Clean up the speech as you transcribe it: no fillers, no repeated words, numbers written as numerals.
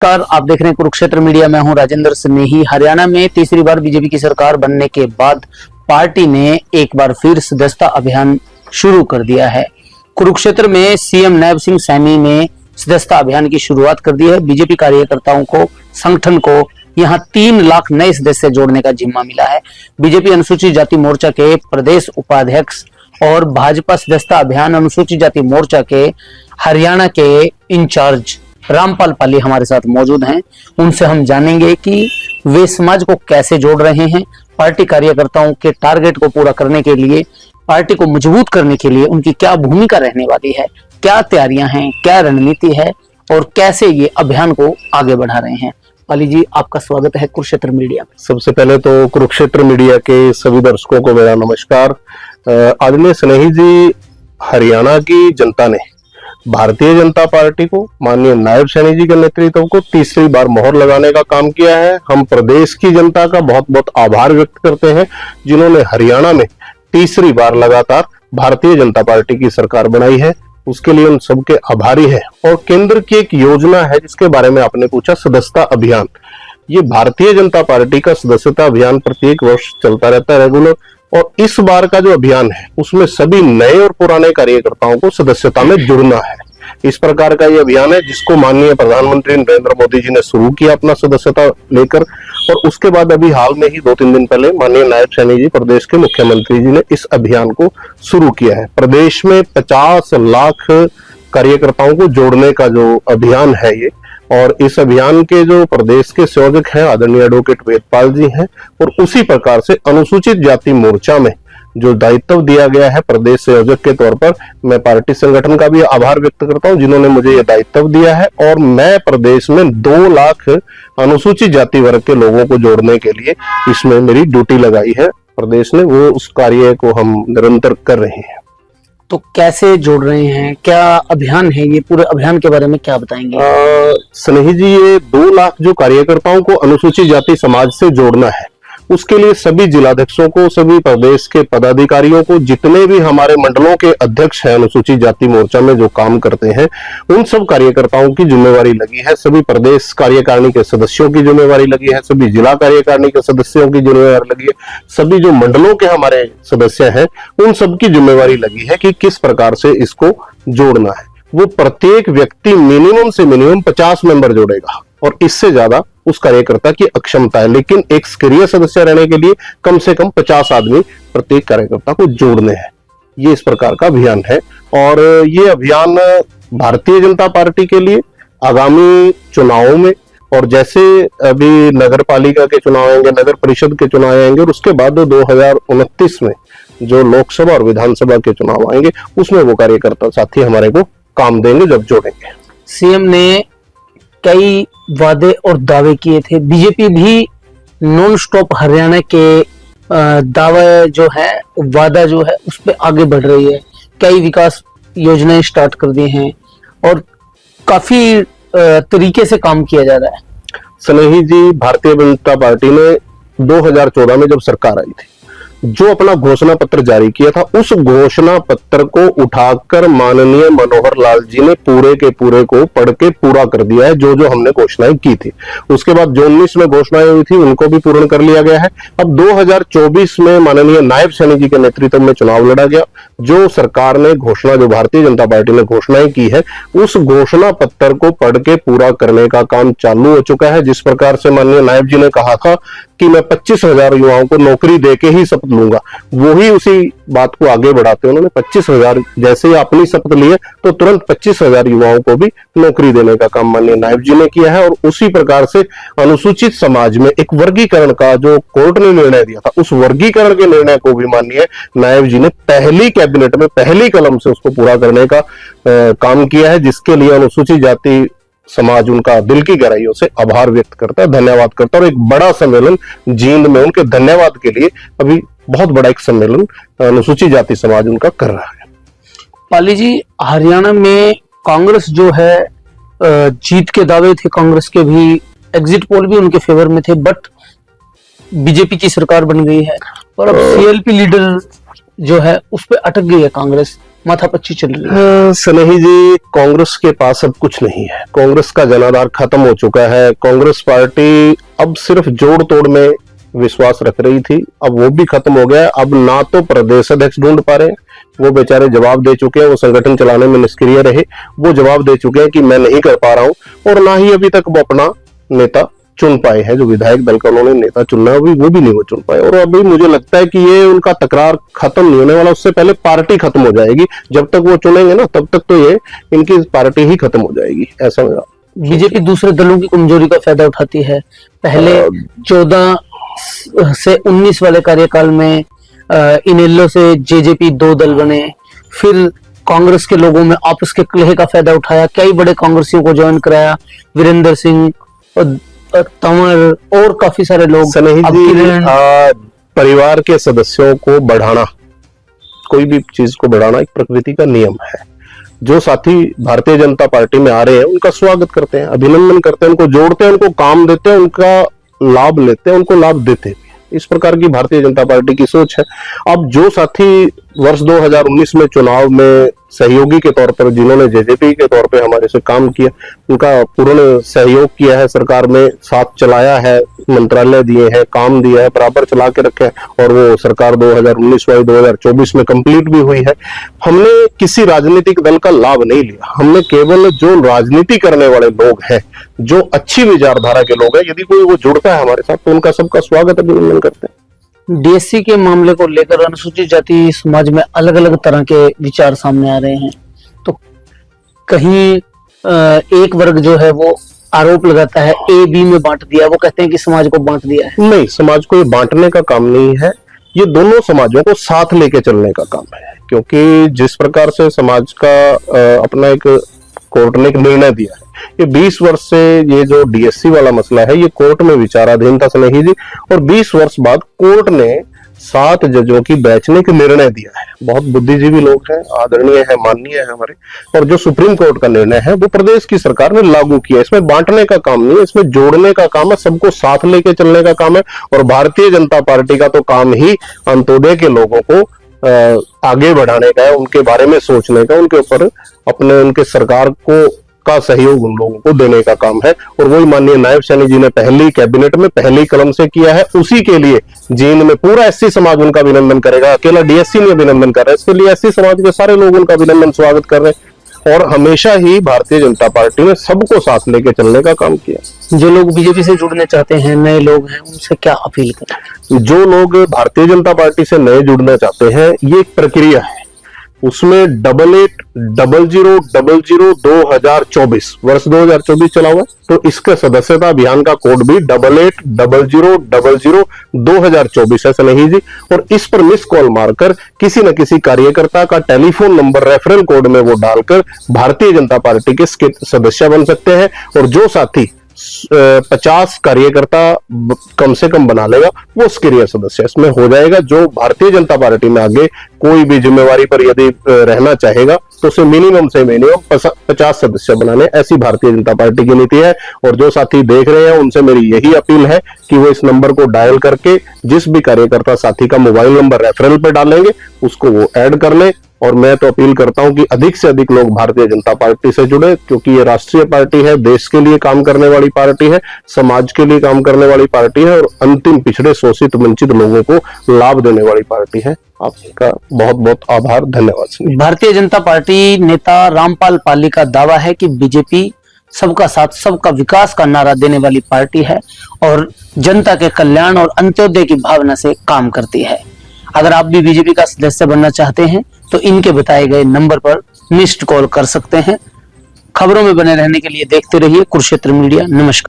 नमस्कार, आप देख रहे हैं कुरुक्षेत्र मीडिया। मैं हूं राजेंद्र स्नेही। हरियाणा में तीसरी बार बीजेपी की सरकार बनने के बाद पार्टी ने एक बार फिर सदस्यता अभियान शुरू कर दिया है। कुरुक्षेत्र में सीएम नैब सिंह सैनी ने सदस्यता अभियान की शुरुआत कर दी है। बीजेपी कार्यकर्ताओं को, संगठन को यहां 3 लाख नए सदस्य जोड़ने का जिम्मा मिला है। बीजेपी अनुसूचित जाति मोर्चा के प्रदेश उपाध्यक्ष और भाजपा सदस्यता अभियान अनुसूचित जाति मोर्चा के हरियाणा के इंचार्ज रामपाल पाली हमारे साथ मौजूद हैं। उनसे हम जानेंगे कि वे समाज को कैसे जोड़ रहे हैं, पार्टी कार्यकर्ताओं के टारगेट को पूरा करने के लिए, पार्टी को मजबूत करने के लिए उनकी क्या भूमिका रहने वाली है, क्या तैयारियां हैं, क्या रणनीति है और कैसे ये अभियान को आगे बढ़ा रहे हैं। पाली जी, आपका स्वागत है कुरुक्षेत्र मीडिया में। सबसे पहले तो कुरुक्षेत्र मीडिया के सभी दर्शकों को मेरा नमस्कार। आदरणीय स्नेही जी, हरियाणा की जनता ने भारतीय जनता पार्टी को, माननीय नायब सैनी जी के नेतृत्व को तीसरी बार मोहर लगाने का काम किया है। हम प्रदेश की जनता का बहुत बहुत आभार व्यक्त करते हैं जिन्होंने हरियाणा में तीसरी बार लगातार भारतीय जनता पार्टी की सरकार बनाई है। उसके लिए उन सबके आभारी है। और केंद्र की एक योजना है जिसके बारे में आपने पूछा, सदस्यता अभियान। ये भारतीय जनता पार्टी का सदस्यता अभियान प्रत्येक वर्ष चलता रहता है रेगुलर, और इस बार का जो अभियान है उसमें सभी नए और पुराने कार्यकर्ताओं को सदस्यता में जुड़ना है। इस प्रकार का ये अभियान है जिसको माननीय प्रधानमंत्री नरेंद्र मोदी जी ने शुरू किया अपना सदस्यता लेकर, और उसके बाद अभी हाल में ही 2-3 दिन पहले माननीय नायब सैनी जी, प्रदेश के मुख्यमंत्री जी ने इस अभियान को शुरू किया है। प्रदेश में 50 लाख कार्यकर्ताओं को जोड़ने का जो अभियान है ये, और इस अभियान के जो प्रदेश के संयोजक हैं आदरणीय एडवोकेट वेदपाल जी हैं, और उसी प्रकार से अनुसूचित जाति मोर्चा में जो दायित्व दिया गया है प्रदेश संयोजक के तौर पर, मैं पार्टी संगठन का भी आभार व्यक्त करता हूं जिन्होंने मुझे ये दायित्व दिया है। और मैं प्रदेश में 2 लाख अनुसूचित जाति वर्ग के लोगों को जोड़ने के लिए इसमें मेरी ड्यूटी लगाई है प्रदेश ने, वो उस कार्य को हम निरंतर कर रहे हैं। तो कैसे जोड़ रहे हैं, क्या अभियान है ये, पूरे अभियान के बारे में क्या बताएंगे? स्नेही जी, ये 2 लाख जो कार्यकर्ताओं को अनुसूचित जाति समाज से जोड़ना है, उसके लिए सभी जिलाध्यक्षों को, सभी प्रदेश के पदाधिकारियों को, जितने भी हमारे मंडलों के अध्यक्ष हैं अनुसूचित जाति मोर्चा में जो काम करते हैं, उन सब कार्यकर्ताओं की जिम्मेवारी लगी है। सभी प्रदेश कार्यकारिणी के सदस्यों की जिम्मेवारी लगी है, सभी जिला कार्यकारिणी के सदस्यों की जिम्मेवारी लगी है, सभी जो मंडलों के हमारे सदस्य हैं उन सबकी जिम्मेवारी लगी है कि किस प्रकार से इसको जोड़ना है। वो प्रत्येक व्यक्ति मिनिमम से मिनिमम 50 मेंबर जोड़ेगा, और इससे ज्यादा उस कार्यकर्ता की अक्षमता है, लेकिन एक सक्रिय सदस्य रहने के लिए कम से कम 50 आदमी प्रत्येक कार्यकर्ता को जोड़ने हैं। ये इस प्रकार का अभियान है, और ये अभियान भारतीय जनता पार्टी के लिए आगामी चुनावों में, और जैसे अभी नगर पालिका के चुनाव आएंगे, नगर परिषद के चुनाव आएंगे, और उसके बाद 2029 में जो लोकसभा और विधानसभा के चुनाव आएंगे, उसमें वो कार्यकर्ता साथी हमारे को काम देंगे जब जोड़ेंगे। सीएम ने कई वादे और दावे किए थे, बीजेपी भी नॉन स्टॉप हरियाणा के दावे जो है, वादा जो है, उस पर आगे बढ़ रही है। कई विकास योजनाएं स्टार्ट कर दी हैं और काफी तरीके से काम किया जा रहा है। स्नेही जी, भारतीय जनता पार्टी ने 2014 में जब सरकार आई थी, जो अपना घोषणा पत्र जारी किया था, उस घोषणा पत्र को उठाकर माननीय मनोहर लाल जी ने पूरे के पूरे को पढ़ के पूरा कर दिया है। जो जो हमने घोषणाएं की थी, उसके बाद जो 19 में घोषणाएं हुई थी उनको भी पूर्ण कर लिया गया है। अब 2024 में माननीय नायब सैनी जी के नेतृत्व में चुनाव लड़ा गया। जो सरकार ने घोषणा, जो भारतीय जनता पार्टी ने घोषणाएं की है, उस घोषणा पत्र को पढ़ के पूरा करने का काम चालू हो चुका है। जिस प्रकार से माननीय नायब जी ने कहा था कि मैं 25,000 युवाओं को नौकरी देके ही शपथ लूंगा, वही उसी बात को आगे बढ़ाते उन्होंने 25,000, जैसे ही अपनी शपथ लिए तो तुरंत 25,000 युवाओं को भी नौकरी देने का काम माननीय नायब जी ने किया है। और उसी प्रकार से अनुसूचित समाज में एक वर्गीकरण का जो कोर्ट ने निर्णय दिया था, उस वर्गीकरण के निर्णय को भी माननीय नायब जी ने पहली कैबिनेट में पहली कलम से उसको पूरा करने का काम किया है, जिसके लिए अनुसूचित जाति समाज उनका दिल की गहराइयों से आभार व्यक्त करता है, धन्यवाद करता है। और एक बड़ा सम्मेलन जींद में उनके धन्यवाद के लिए अभी बहुत बड़ा एक सम्मेलन अनुसूचित जाति समाज उनका कर रहा है। पाली जी, हरियाणा में कांग्रेस जो है, जीत के दावे थे कांग्रेस के भी, एग्जिट पोल भी उनके फेवर में थे, बट बीजेपी की सरकार बन गई है और अब सीएलपी लीडर जो है उस पर अटक गई है कांग्रेस। माथापच्ची चल रही है? स्नेही जी, कांग्रेस के पास अब कुछ नहीं है। कांग्रेस का जनाधार खत्म हो चुका है। कांग्रेस पार्टी अब सिर्फ जोड़ तोड़ में विश्वास रख रही थी, अब वो भी खत्म हो गया। अब ना तो प्रदेश अध्यक्ष ढूंढ पा रहे हैं, वो बेचारे जवाब दे चुके हैं, वो संगठन चलाने में निष्क्रिय रहे, वो जवाब दे चुके हैं कि मैं नहीं कर पा रहा हूं। और ना ही अभी तक वो अपना नेता चुन पाए हैं, जो विधायक दल का उन्होंने नेता चुनना है वो भी नहीं वो चुन पाए। और अभी मुझे लगता है कि ये उनका तकरार खत्म नहीं होने वाला, उससे पहले पार्टी खत्म हो जाएगी। जब तक वो चुनेंगे ना, तब तक तो ये इनकी पार्टी ही खत्म हो जाएगी, ऐसा मेरा। बीजेपी दूसरे दलों की कमजोरी का फायदा उठाती है। पहले 14 से 19 वाले कार्यकाल में इनेलो से जेजेपी 2 दल बने, फिर कांग्रेस के लोगों में आपस के कलह का फायदा उठाया, कई बड़े कांग्रेसियों को ज्वाइन कराया, वीरेंद्र सिंह, तंवर और काफी सारे लोग। स्नेही जी, परिवार के सदस्यों को बढ़ाना, कोई भी चीज को बढ़ाना एक प्रकृति का नियम है। जो साथी भारतीय जनता पार्टी में आ रहे हैं उनका स्वागत करते हैं, अभिनंदन करते हैं, उनको जोड़ते हैं, उनको काम देते हैं, उनका लाभ लेते हैं, उनको लाभ देते हैं। इस प्रकार की भारतीय जनता पार्टी की सोच है। अब जो साथी वर्ष 2019 में चुनाव में सहयोगी के तौर पर, जिन्होंने जेजेपी के तौर पे हमारे से काम किया, उनका पूर्ण सहयोग किया है, सरकार में साथ चलाया है, मंत्रालय दिए हैं, काम दिया है, बराबर चला के रखे हैं, और वो सरकार 2019 वाली 2024 में कंप्लीट भी हुई है। हमने किसी राजनीतिक दल का लाभ नहीं लिया, हमने केवल जो राजनीति करने वाले लोग हैं, जो अच्छी विचारधारा के लोग हैं, यदि कोई वो जुड़ता है हमारे साथ तो उनका सबका स्वागत अभिनंदन करते हैं। डीएससी के मामले को लेकर अनुसूचित जाति समाज में अलग अलग तरह के विचार सामने आ रहे हैं। तो कहीं एक वर्ग जो है वो आरोप लगाता है ए बी में बांट दिया, वो कहते हैं कि समाज को बांट दिया है। नहीं, समाज को ये बांटने का काम नहीं है, ये दोनों समाजों को साथ लेके चलने का काम है। क्योंकि जिस प्रकार से समाज का अपना एक कोर्ट ने एक निर्णय दिया है, ये 20 वर्ष से ये जो डीएससी वाला मसला है ये कोर्ट में विचाराधीन था स्नेही जी, और 20 वर्ष बाद कोर्ट ने 7 जजों की बेंच ने एक निर्णय दिया है। बहुत बुद्धिजीवी लोग हैं, आदरणीय है, माननीय है हमारे, और जो सुप्रीम कोर्ट का निर्णय है वो प्रदेश की सरकार ने लागू किया। इसमें बांटने का काम नहीं है, इसमें जोड़ने का काम है, सबको साथ लेके चलने का काम है। और भारतीय जनता पार्टी का तो काम ही अंत्योदय के लोगों को आगे बढ़ाने का है, उनके बारे में सोचने का, उनके ऊपर अपने उनके सरकार को का सहयोग उन लोगों को देने का काम है। और वही माननीय नायब सैनी जी ने पहली कैबिनेट में पहली कलम से किया है। उसी के लिए जींद में पूरा एससी समाज उनका अभिनंदन करेगा, अकेला डीएससी नहीं अभिनंदन कर रहा है, इसके लिए एससी समाज के सारे लोग उनका अभिनंदन स्वागत कर रहे हैं। और हमेशा ही भारतीय जनता पार्टी ने सबको साथ लेके चलने का काम किया। जो लोग बीजेपी से जुड़ने चाहते हैं, नए लोग हैं, उनसे क्या अपील करें? जो लोग भारतीय जनता पार्टी से नए जुड़ना चाहते हैं, ये एक प्रक्रिया है, उसमें 8800002024 वर्ष 2024 चला हुआ है, तो इसका सदस्यता अभियान का कोड भी 8800002024 है स्नेही जी। और इस पर मिस कॉल मारकर किसी न किसी कार्यकर्ता का टेलीफोन नंबर रेफरल कोड में वो डालकर भारतीय जनता पार्टी के सदस्य बन सकते हैं। और जो साथी 50 कार्यकर्ता कम से कम बना लेगा वो सक्रिय सदस्य इसमें हो जाएगा। जो भारतीय जनता पार्टी में आगे कोई भी जिम्मेवारी पर यदि रहना चाहेगा तो उसे मिनिमम से मिनिमम 50 सदस्य बनाने, ऐसी भारतीय जनता पार्टी की नीति है। और जो साथी देख रहे हैं उनसे मेरी यही अपील है कि वो इस नंबर को डायल करके जिस भी कार्यकर्ता साथी का मोबाइल नंबर रेफरल पे डालेंगे उसको वो ऐड कर ले। और मैं तो अपील करता हूं कि अधिक से अधिक लोग भारतीय जनता पार्टी से जुड़े, क्योंकि ये राष्ट्रीय पार्टी है, देश के लिए काम करने वाली पार्टी है, समाज के लिए काम करने वाली पार्टी है, और अंतिम पिछड़े शोषित वंचित लोगों को लाभ देने वाली पार्टी है। आपका बहुत बहुत आभार, धन्यवाद। भारतीय जनता पार्टी नेता रामपाल पाली का दावा है कि बीजेपी सबका साथ सबका विकास का नारा देने वाली पार्टी है और जनता के कल्याण और अंत्योदय की भावना से काम करती है। अगर आप भी बीजेपी का सदस्य बनना चाहते हैं तो इनके बताए गए नंबर पर मिस्ड कॉल कर सकते हैं। खबरों में बने रहने के लिए देखते रहिए कुरुक्षेत्र मीडिया। नमस्कार।